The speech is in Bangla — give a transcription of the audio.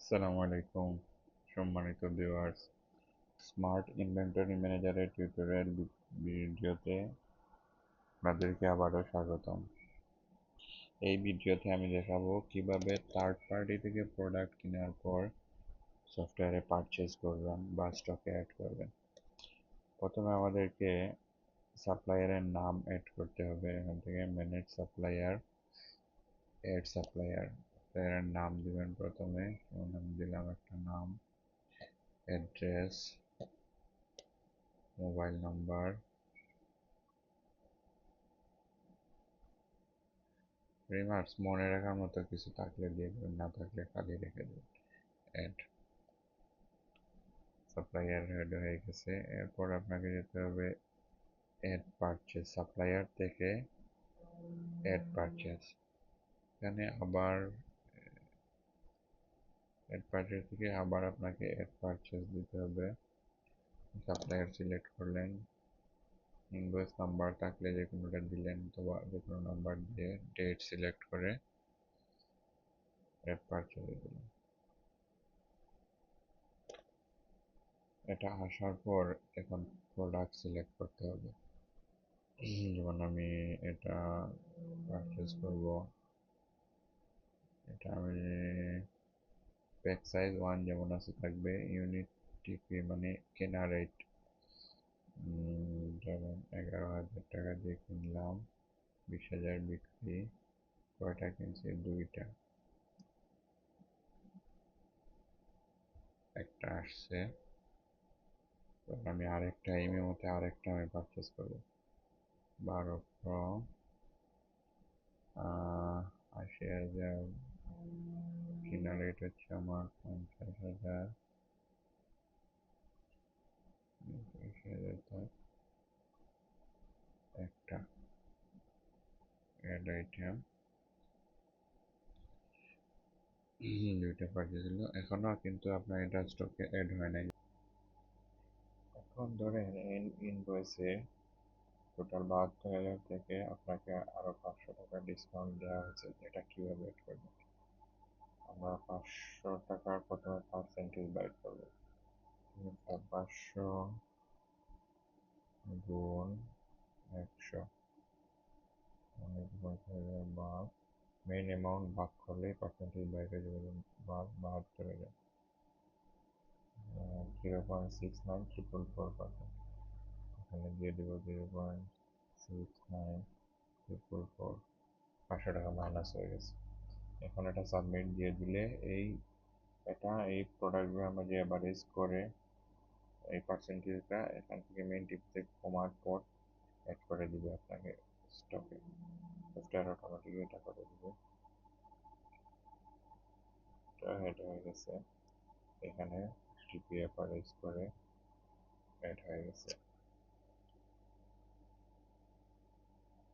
আসসালামু আলাইকুম সম্মানিত ভিউয়ার্স। স্মার্ট ইনভেন্টরি ম্যানেজারের টিউটোরিয়াল ভিডিওতে আপনাদেরকে আবারও স্বাগতম। এই ভিডিওতে আমি দেখাবো কিভাবে থার্ড পার্টি থেকে প্রোডাক্ট কেনার পর সফটওয়্যারে পারচেজ করবেন বা স্টকে অ্যাড করবেন। প্রথমে আমাদেরকে সাপ্লায়ারের নাম অ্যাড করতে হবে। এখান থেকে ম্যানেজ সাপ্লায়ার, অ্যাড সাপ্লায়ার। সাপ্লায়ারের নাম দিবেন প্রথমে, নাম দিলাম একটা নাম, অ্যাড্রেস, মোবাইল নাম্বার, রিমার্কস মনে রাখার মতো কিছু থাকলে দিয়ে দেবেন, না থাকলে খালি রেখে দেবেন। অ্যাড সাপ্লায়ার অ্যাড হয়ে গেছে। এরপর আপনাকে যেতে হবে অ্যাড পারচেজ, সাপ্লায়ার থেকে অ্যাড পারচেজ। এখানে আবার অ্যাড পারচেজ থেকে আবার আপনাকে অ্যাড পারচেজ দিতে হবে। সাপ্লায়ার সিলেক্ট করলেন, ইনভয়েস নাম্বার থাকলে যে কোনোটা দিলেন, অথবা যে কোনো নাম্বার দিয়ে ডেট সিলেক্ট করে অ্যাড পারচেজ দিলেন। এটা আসার পর এখন প্রোডাক্ট সিলেক্ট করতে হবে। যেমন আমি এটা পারচেজ করব, এটা আমি প্যাক সাইজ 1 যেমন আছে থাকবে, ইউনিট টিপি মানে কেনা রেট যেমন 11,000 টাকা দিয়ে কিনলাম, 20,000 বিক্রি, কয়টা কিনছি, দুইটা, একটা আসছে। তখন আমি আরেকটা এই মেমোতে আরেকটা আমি পারচেজ করবো, 12 প্রো, 80,000, কিনা রেট হচ্ছে আমার 50,000, 20,000, একটা অ্যাড আইটেম, দুইটা পারচেজ হলো। এখনো কিন্তু আপনার এটা স্টকে অ্যাড হয় নাই। এখন ধরেন ইনভয়েসে টোটাল 72,000 থেকে আপনাকে আরো 500 টাকা ডিসকাউন্ট দেওয়া হয়েছে। এটা কিভাবে অ্যাড করবেন? আমরা 500 টাকার প্রথমে পার্সেন্টেজ বাইর করবো। 500 গুণ 100, অনেক 5,000 বাদ মেইন অ্যামাউন্ট ভাগ করলেই পার্সেন্টেজ বাইরে যাবে, ভাগ 72,000, 0.6944%। এখানে দিয়ে দেবো 0.6944, 500 টাকা মাইনাস হয়ে গেছে। এখন এটা সাবমিট দিয়ে দিলে এই প্রোডাক্টগুলো আমরা যে অ্যাভারেজ করে এই পার্সেন্টেজটা এখান থেকে মেইন টিপতে কমার পর অ্যাড করে দিবে আপনাকে স্টকে। সফটওয়্যার অটোমেটিক এটা করে দিবে। এটা অ্যাড হয়ে গেছে, এখানে টিপি অ্যাভারেজ করে অ্যাড হয়ে গেছে।